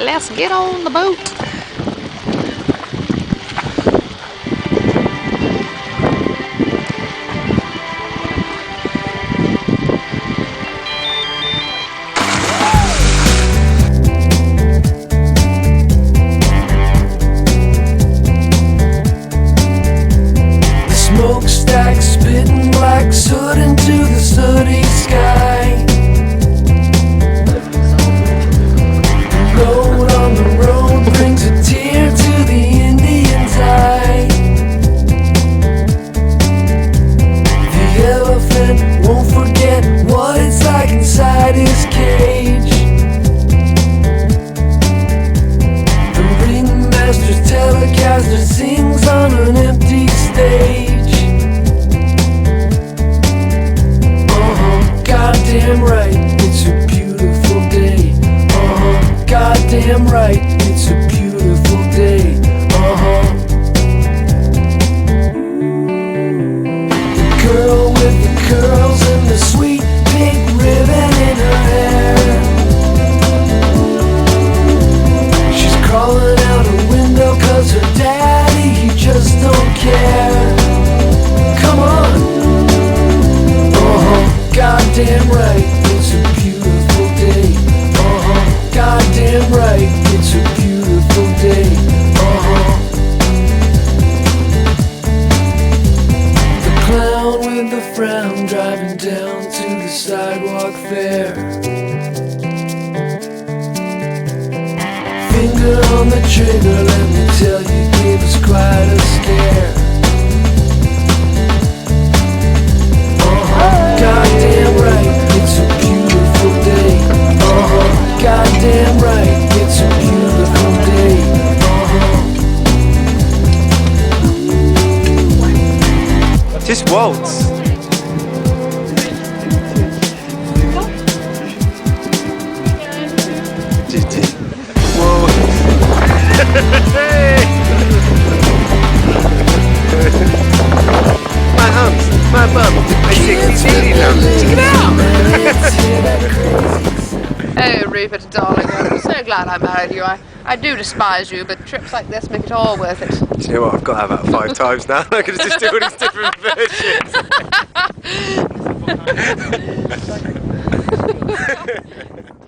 Let's get on the boat. Smokestack spitting black soot into the sooty sky. The load on the road brings a tear to the Indian's eye. The elephant won't forget what it's like inside his cage. The ringmaster's telecaster sings on an empty stage. Goddamn right, it's a beautiful day. Goddamn right, it's a beautiful day. The girl with the curls and the sweet pink ribbon in her hair. She's crawling out a window 'cause her daddy, he just don't care. Come on. Goddamn right, it's a beautiful day. Goddamn right, it's a beautiful day. The clown with the frown driving down to the sidewalk fair. Finger on the trigger, let me tell you, gave us quite a scare. Goddamn right, it's a beautiful day. Goddamn right, it's a beautiful day. Just waltz. Whoa. My arms, my bum, my sexy titty lump. Check it out! Oh, Rupert, darling, I'm so glad I married you. I do despise you, but trips like this make it all worth it. Do you know what? I've got to have about 5 times now. I can just do all these different versions.